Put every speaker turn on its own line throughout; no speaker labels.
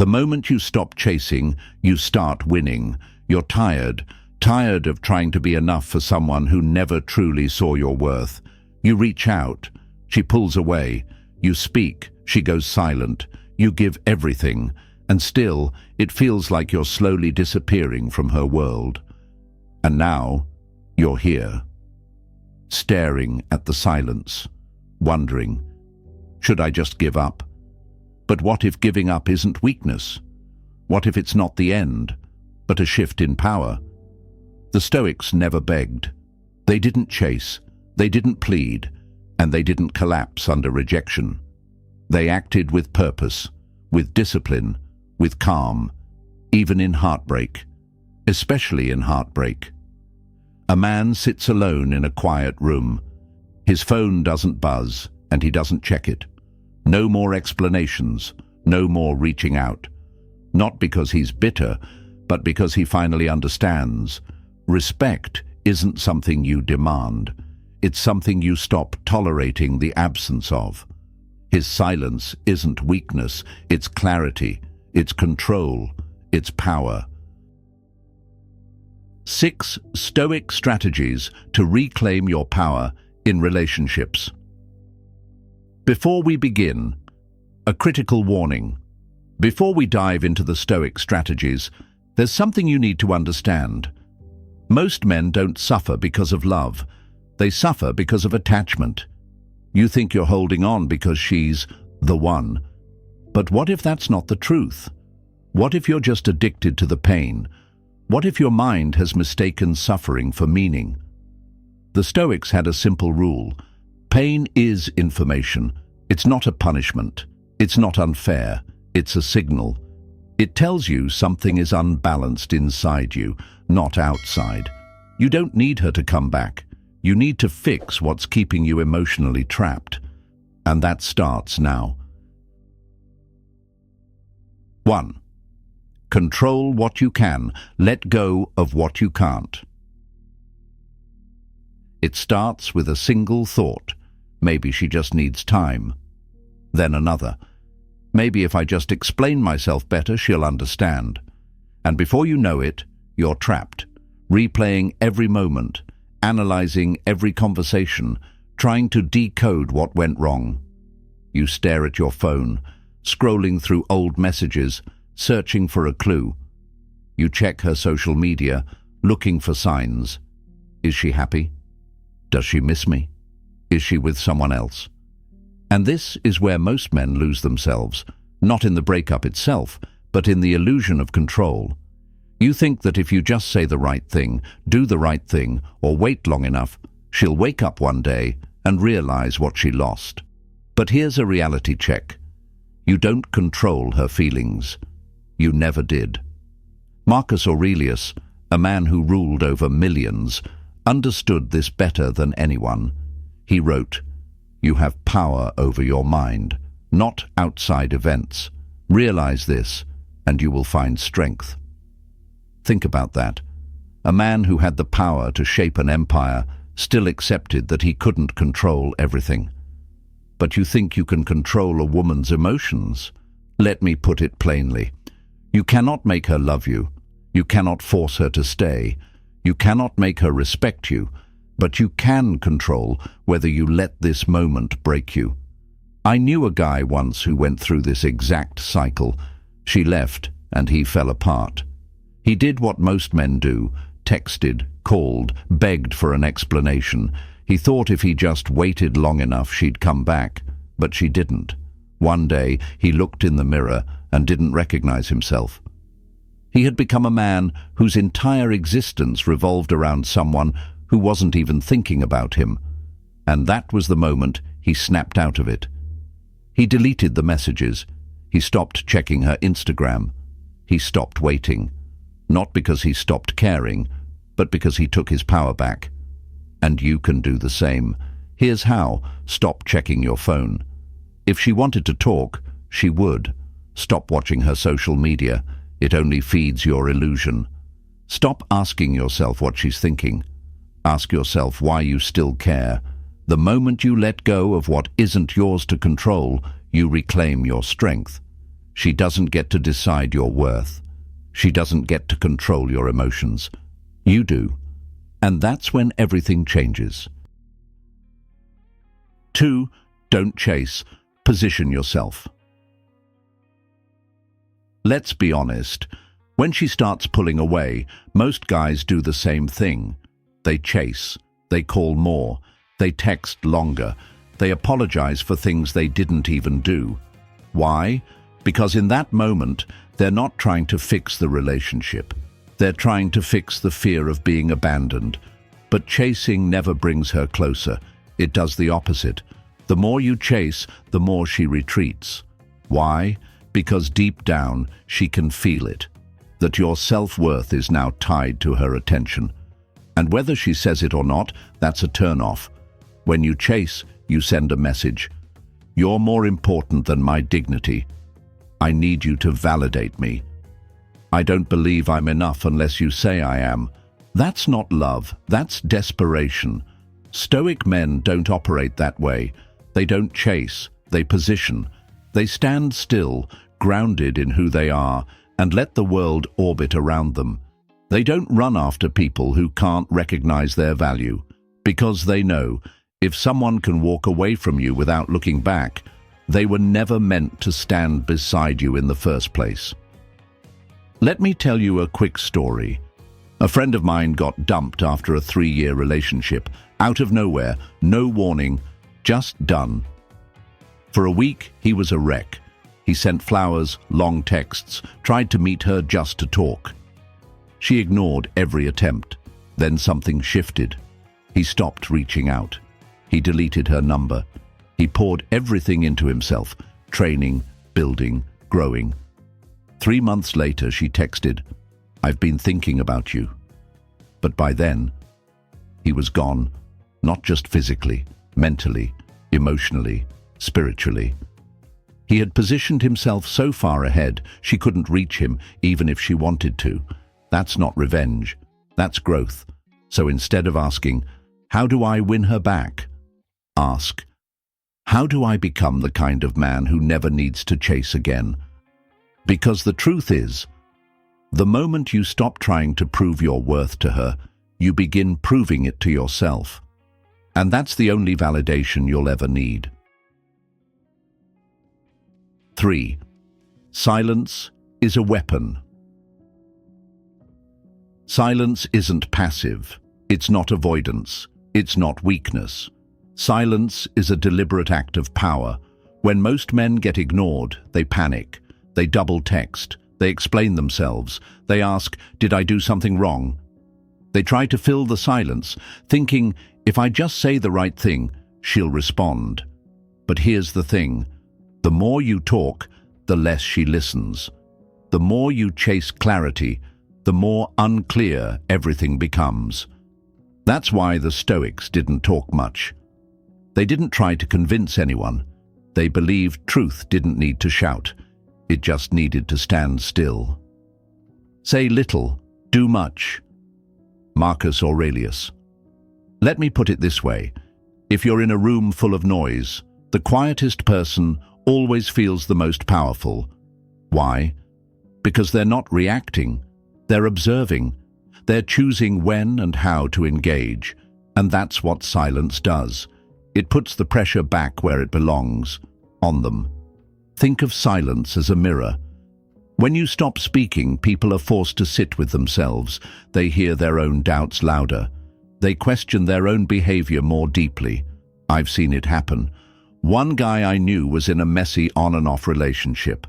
The moment you stop chasing, you start winning. You're tired of trying to be enough for someone who never truly saw your worth. You reach out, she pulls away. You speak, she goes silent. You give everything, and still, it feels like you're slowly disappearing from her world. And now, you're here, staring at the silence, wondering, should I just give up? But what if giving up isn't weakness? What if it's not the end, but a shift in power? The Stoics never begged. They didn't chase, they didn't plead, and they didn't collapse under rejection. They acted with purpose, with discipline, with calm, even in heartbreak, especially in heartbreak. A man sits alone in a quiet room. His phone doesn't buzz, and he doesn't check it. No more explanations, no more reaching out. Not because he's bitter, but because he finally understands. Respect isn't something you demand. It's something you stop tolerating the absence of. His silence isn't weakness, it's clarity, it's control, it's power. 6 Stoic strategies to reclaim your power in relationships. Before we begin, a critical warning. Before we dive into the Stoic strategies, there's something you need to understand. Most men don't suffer because of love. They suffer because of attachment. You think you're holding on because she's the one. But what if that's not the truth? What if you're just addicted to the pain? What if your mind has mistaken suffering for meaning? The Stoics had a simple rule. Pain is information. It's not a punishment. It's not unfair. It's a signal. It tells you something is unbalanced inside you, not outside. You don't need her to come back. You need to fix what's keeping you emotionally trapped. And that starts now. 1. Control what you can. Let go of what you can't. It starts with a single thought. Maybe she just needs time. Then another. Maybe if I just explain myself better, she'll understand. And before you know it, you're trapped, replaying every moment, analyzing every conversation, trying to decode what went wrong. You stare at your phone, scrolling through old messages, searching for a clue. You check her social media, looking for signs. Is she happy? Does she miss me? Is she with someone else? And this is where most men lose themselves, not in the breakup itself, but in the illusion of control. You think that if you just say the right thing, do the right thing, or wait long enough, she'll wake up one day and realize what she lost. But here's a reality check. You don't control her feelings. You never did. Marcus Aurelius, a man who ruled over millions, understood this better than anyone. He wrote, "You have power over your mind, not outside events. Realize this, and you will find strength." Think about that. A man who had the power to shape an empire still accepted that he couldn't control everything. But you think you can control a woman's emotions? Let me put it plainly. You cannot make her love you. You cannot force her to stay. You cannot make her respect you. But you can control whether you let this moment break you. I knew a guy once who went through this exact cycle. She left, and he fell apart. He did what most men do, texted, called, begged for an explanation. He thought if he just waited long enough she'd come back, but she didn't. One day he looked in the mirror and didn't recognize himself. He had become a man whose entire existence revolved around someone who wasn't even thinking about him. And that was the moment he snapped out of it. He deleted the messages. He stopped checking her Instagram. He stopped waiting. Not because he stopped caring, but because he took his power back. And you can do the same. Here's how. Stop checking your phone. If she wanted to talk, she would. Stop watching her social media. It only feeds your illusion. Stop asking yourself what she's thinking. Ask yourself why you still care. The moment you let go of what isn't yours to control, you reclaim your strength. She doesn't get to decide your worth. She doesn't get to control your emotions. You do. And that's when everything changes. 2. Don't chase. Position yourself. Let's be honest. When she starts pulling away, most guys do the same thing. They chase. They call more. They text longer. They apologize for things they didn't even do. Why? Because in that moment, they're not trying to fix the relationship. They're trying to fix the fear of being abandoned. But chasing never brings her closer. It does the opposite. The more you chase, the more she retreats. Why? Because deep down, she can feel it. That your self-worth is now tied to her attention. And whether she says it or not, that's a turn-off. When you chase, you send a message. You're more important than my dignity. I need you to validate me. I don't believe I'm enough unless you say I am. That's not love, that's desperation. Stoic men don't operate that way. They don't chase, they position. They stand still, grounded in who they are, and let the world orbit around them. They don't run after people who can't recognize their value, because they know if someone can walk away from you without looking back, they were never meant to stand beside you in the first place. Let me tell you a quick story. A friend of mine got dumped after a 3-year relationship, out of nowhere, no warning, just done. For a week, he was a wreck. He sent flowers, long texts, tried to meet her just to talk. She ignored every attempt. Then something shifted. He stopped reaching out. He deleted her number. He poured everything into himself, training, building, growing. 3 months later, she texted, "I've been thinking about you." But by then, he was gone, not just physically, mentally, emotionally, spiritually. He had positioned himself so far ahead, she couldn't reach him, even if she wanted to. That's not revenge. That's growth. So instead of asking, "How do I win her back?" ask, "How do I become the kind of man who never needs to chase again?" Because the truth is, the moment you stop trying to prove your worth to her, you begin proving it to yourself. And that's the only validation you'll ever need. 3. Silence is a weapon. Silence isn't passive. It's not avoidance. It's not weakness. Silence is a deliberate act of power. When most men get ignored, they panic. They double text. They explain themselves. They ask, "Did I do something wrong?" They try to fill the silence, thinking, if I just say the right thing, she'll respond. But here's the thing. The more you talk, the less she listens. The more you chase clarity, the more unclear everything becomes. That's why the Stoics didn't talk much. They didn't try to convince anyone. They believed truth didn't need to shout. It just needed to stand still. Say little, do much. Marcus Aurelius. Let me put it this way. If you're in a room full of noise, the quietest person always feels the most powerful. Why? Because they're not reacting. They're observing. They're choosing when and how to engage. And that's what silence does. It puts the pressure back where it belongs, on them. Think of silence as a mirror. When you stop speaking, people are forced to sit with themselves. They hear their own doubts louder. They question their own behavior more deeply. I've seen it happen. One guy I knew was in a messy on and off relationship.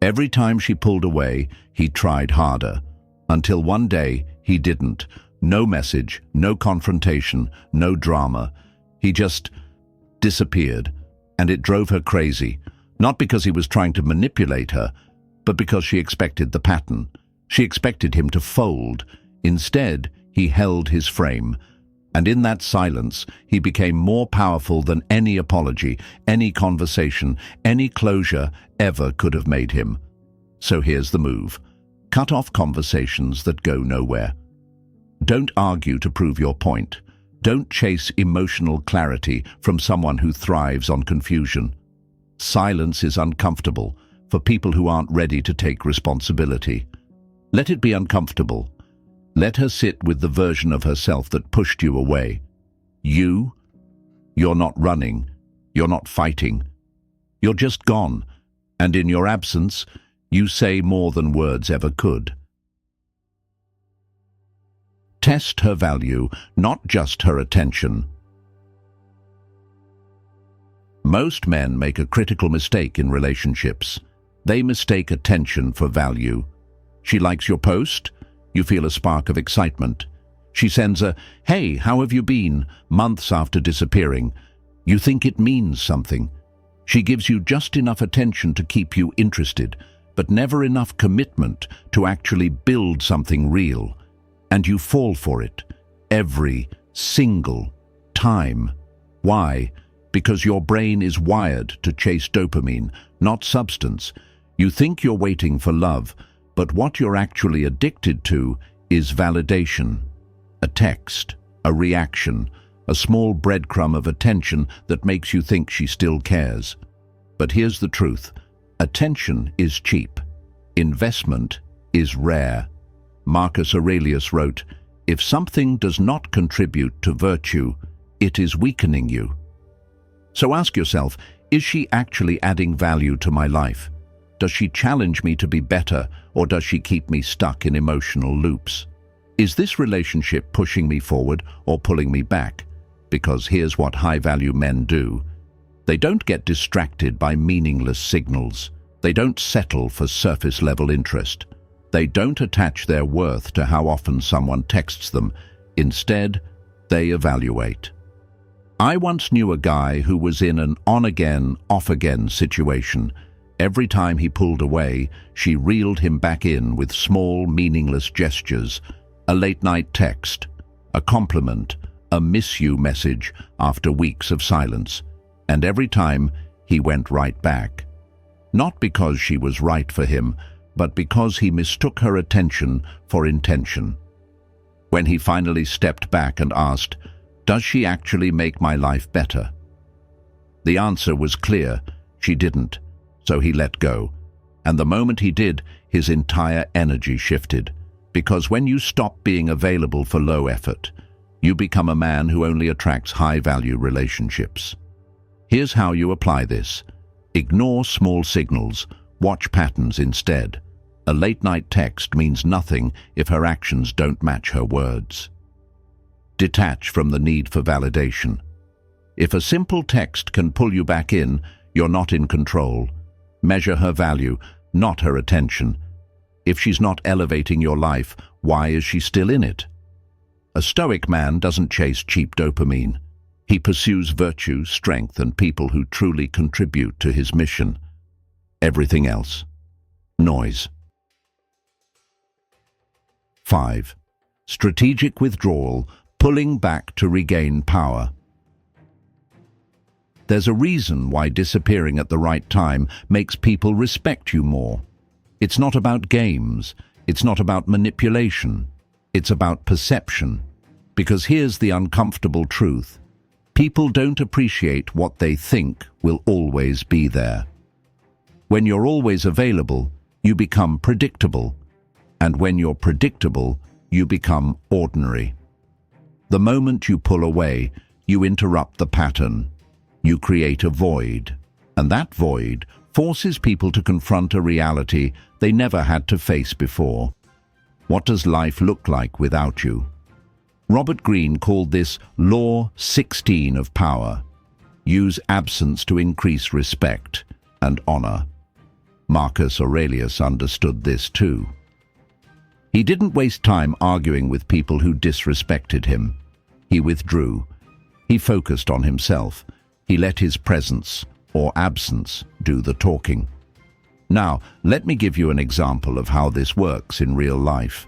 Every time she pulled away, he tried harder. Until one day, he didn't. No message, no confrontation, no drama. He just disappeared, and it drove her crazy. Not because he was trying to manipulate her, but because she expected the pattern. She expected him to fold. Instead, he held his frame. And in that silence, he became more powerful than any apology, any conversation, any closure ever could have made him. So here's the move. Cut off conversations that go nowhere. Don't argue to prove your point. Don't chase emotional clarity from someone who thrives on confusion. Silence is uncomfortable. for people who aren't ready to take responsibility. Let it be uncomfortable. Let her sit with the version of herself that pushed you away. You're not running. You're not fighting. You're just gone, and in your absence, you say more than words ever could. Test her value, not just her attention. Most men make a critical mistake in relationships. They mistake attention for value. She likes your post, you feel a spark of excitement. She sends a, "Hey, how have you been?" months after disappearing. You think it means something. She gives you just enough attention to keep you interested, but never enough commitment to actually build something real. And you fall for it every single time. Why? Because your brain is wired to chase dopamine, not substance. You think you're waiting for love, but what you're actually addicted to is validation. A text, a reaction, a small breadcrumb of attention that makes you think she still cares. But here's the truth. Attention is cheap. Investment is rare. Marcus Aurelius wrote, "If something does not contribute to virtue, it is weakening you." So ask yourself, is she actually adding value to my life? Does she challenge me to be better, or does she keep me stuck in emotional loops? Is this relationship pushing me forward or pulling me back? Because here's what high-value men do. They don't get distracted by meaningless signals. They don't settle for surface-level interest. They don't attach their worth to how often someone texts them. Instead, they evaluate. I once knew a guy who was in an on-again, off-again situation. Every time he pulled away, she reeled him back in with small, meaningless gestures, a late-night text, a compliment, a miss you message after weeks of silence. And every time, he went right back. Not because she was right for him, but because he mistook her attention for intention. When he finally stepped back and asked, "Does she actually make my life better?" The answer was clear, she didn't, so he let go. And the moment he did, his entire energy shifted. Because when you stop being available for low effort, you become a man who only attracts high-value relationships. Here's how you apply this. Ignore small signals, watch patterns instead. A late-night text means nothing if her actions don't match her words. Detach from the need for validation. If a simple text can pull you back in, you're not in control. Measure her value, not her attention. If she's not elevating your life, why is she still in it? A Stoic man doesn't chase cheap dopamine. He pursues virtue, strength, and people who truly contribute to his mission. Everything else, noise. 5. Strategic withdrawal, pulling back to regain power. There's a reason why disappearing at the right time makes people respect you more. It's not about games. It's not about manipulation. It's about perception. Because here's the uncomfortable truth. People don't appreciate what they think will always be there. When you're always available, you become predictable. And when you're predictable, you become ordinary. The moment you pull away, you interrupt the pattern. You create a void. And that void forces people to confront a reality they never had to face before. What does life look like without you? Robert Greene called this Law 16 of power. Use absence to increase respect and honor. Marcus Aurelius understood this too. He didn't waste time arguing with people who disrespected him. He withdrew. He focused on himself. He let his presence, or absence, do the talking. Now, let me give you an example of how this works in real life.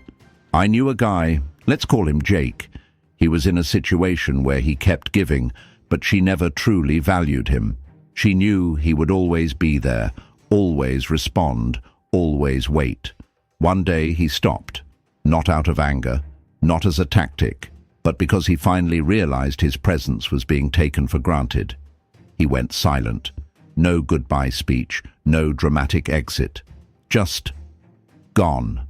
I knew a guy, let's call him Jake. He was in a situation where he kept giving, but she never truly valued him. She knew he would always be there, always respond, always wait. One day he stopped, not out of anger, not as a tactic, but because he finally realized his presence was being taken for granted. He went silent. No goodbye speech, no dramatic exit. Just gone.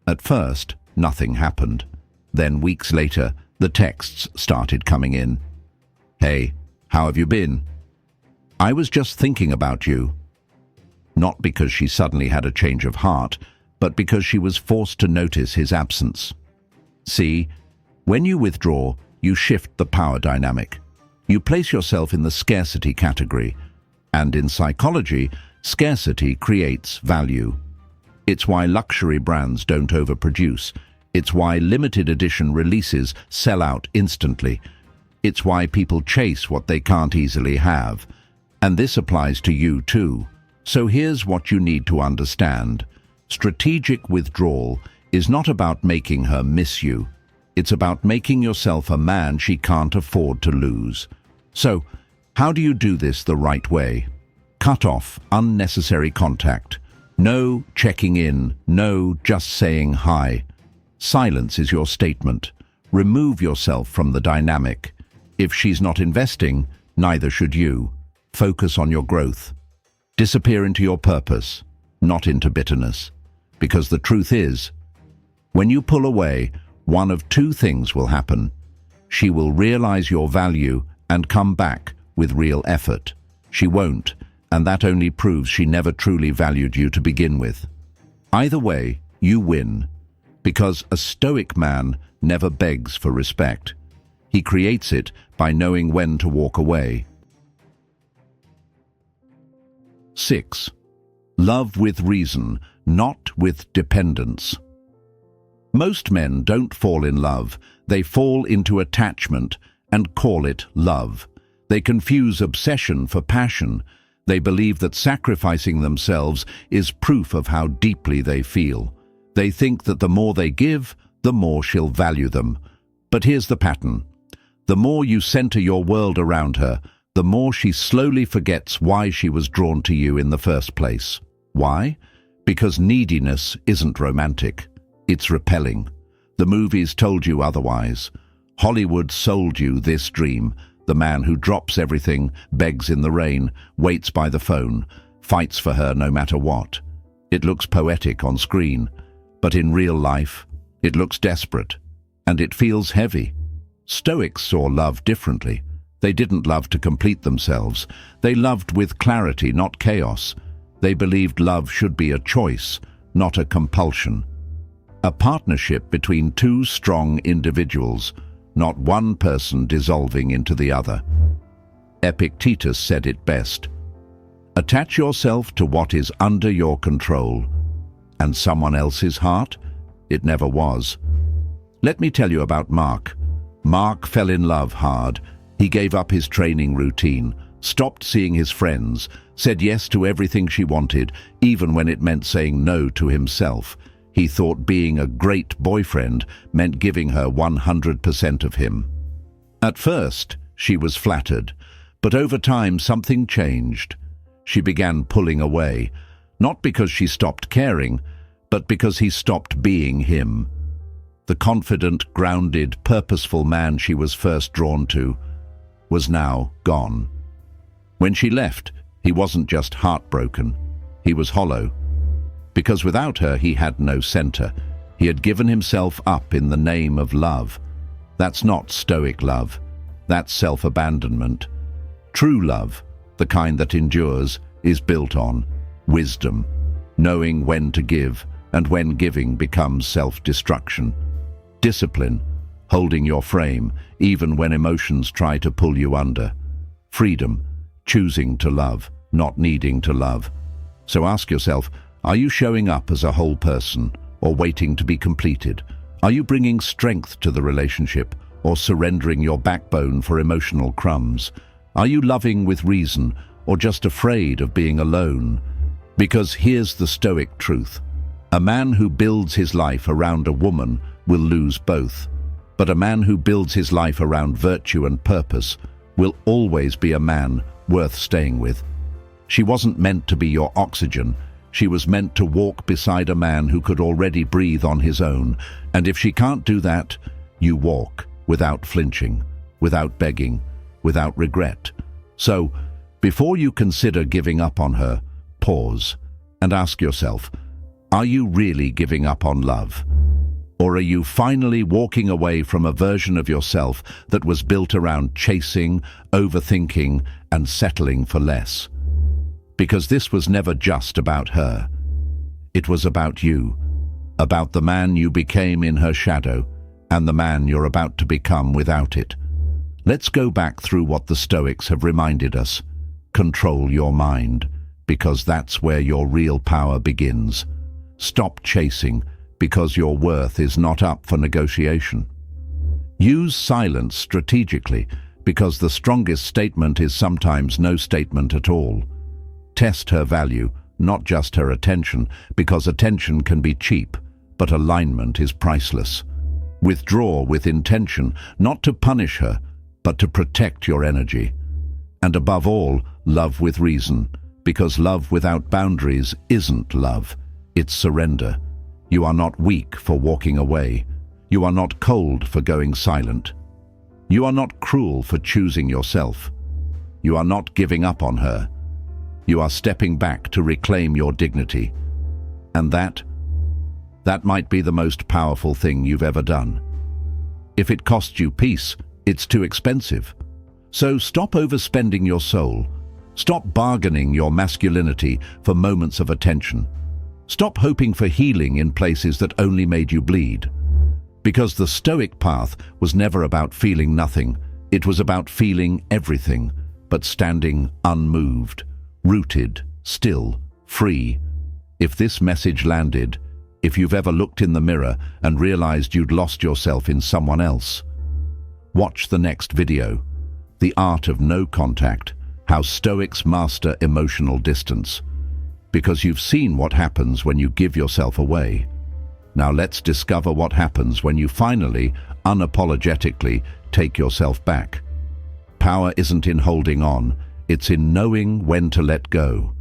At first, nothing happened. Then weeks later, the texts started coming in. "Hey, how have you been? I was just thinking about you." Not because she suddenly had a change of heart, but because she was forced to notice his absence. See, when you withdraw, you shift the power dynamic. You place yourself in the scarcity category, and in psychology, scarcity creates value. It's why luxury brands don't overproduce. It's why limited edition releases sell out instantly. It's why people chase what they can't easily have. And this applies to you too. So here's what you need to understand. Strategic withdrawal is not about making her miss you. It's about making yourself a man she can't afford to lose. So, how do you do this the right way? Cut off unnecessary contact. No checking in, no just saying hi. Silence is your statement. Remove yourself from the dynamic. If she's not investing, neither should you. Focus on your growth. Disappear into your purpose, not into bitterness. Because the truth is, when you pull away, one of two things will happen. She will realize your value and come back with real effort. She won't, and that only proves she never truly valued you to begin with. Either way, you win, because a stoic man never begs for respect. He creates it by knowing when to walk away. 6. Love with reason, not with dependence. Most men don't fall in love, they fall into attachment and call it love. They confuse obsession for passion. They believe that sacrificing themselves is proof of how deeply they feel. They think that the more they give, the more she'll value them. But here's the pattern. The more you center your world around her, the more she slowly forgets why she was drawn to you in the first place. Why? Because neediness isn't romantic. It's repelling. The movies told you otherwise. Hollywood sold you this dream. The man who drops everything, begs in the rain, waits by the phone, fights for her no matter what. It looks poetic on screen, but in real life, it looks desperate, and it feels heavy. Stoics saw love differently. They didn't love to complete themselves. They loved with clarity, not chaos. They believed love should be a choice, not a compulsion. A partnership between two strong individuals, not one person dissolving into the other. Epictetus said it best. Attach yourself to what is under your control. And someone else's heart? It never was. Let me tell you about Mark. Mark fell in love hard. He gave up his training routine, stopped seeing his friends, said yes to everything she wanted, even when it meant saying no to himself. He thought being a great boyfriend meant giving her 100% of him. At first, she was flattered, but over time something changed. She began pulling away, not because she stopped caring, but because he stopped being him. The confident, grounded, purposeful man she was first drawn to was now gone. When she left, he wasn't just heartbroken, he was hollow. Because without her, he had no center. He had given himself up in the name of love. That's not stoic love. That's self-abandonment. True love, the kind that endures, is built on wisdom, knowing when to give, and when giving becomes self-destruction. Discipline, holding your frame, even when emotions try to pull you under. Freedom, choosing to love, not needing to love. So ask yourself, are you showing up as a whole person, or waiting to be completed? Are you bringing strength to the relationship, or surrendering your backbone for emotional crumbs? Are you loving with reason, or just afraid of being alone? Because here's the Stoic truth. A man who builds his life around a woman will lose both. But a man who builds his life around virtue and purpose will always be a man worth staying with. She wasn't meant to be your oxygen. She was meant to walk beside a man who could already breathe on his own. And if she can't do that, you walk without flinching, without begging, without regret. So, Before you consider giving up on her, pause and ask yourself, are you really giving up on love? Or are you finally walking away from a version of yourself that was built around chasing, overthinking, and settling for less? Because this was never just about her. It was about you, about the man you became in her shadow, and the man you're about to become without it. Let's go back through what the Stoics have reminded us. Control your mind, because that's where your real power begins. Stop chasing, because your worth is not up for negotiation. Use silence strategically, because the strongest statement is sometimes no statement at all. Test her value, not just her attention, because attention can be cheap, but alignment is priceless. Withdraw with intention, not to punish her, but to protect your energy. And above all, love with reason, because love without boundaries isn't love, it's surrender. You are not weak for walking away. You are not cold for going silent. You are not cruel for choosing yourself. You are not giving up on her. You are stepping back to reclaim your dignity. And that might be the most powerful thing you've ever done. If it costs you peace, it's too expensive. So stop overspending your soul. Stop bargaining your masculinity for moments of attention. Stop hoping for healing in places that only made you bleed. Because the Stoic path was never about feeling nothing. It was about feeling everything, but standing unmoved, rooted, still, free. If this message landed, if you've ever looked in the mirror and realized you'd lost yourself in someone else, watch the next video. The Art of No Contact, How Stoics Master Emotional Distance. Because you've seen what happens when you give yourself away. Now let's discover what happens when you finally, unapologetically, take yourself back. Power isn't in holding on, it's in knowing when to let go.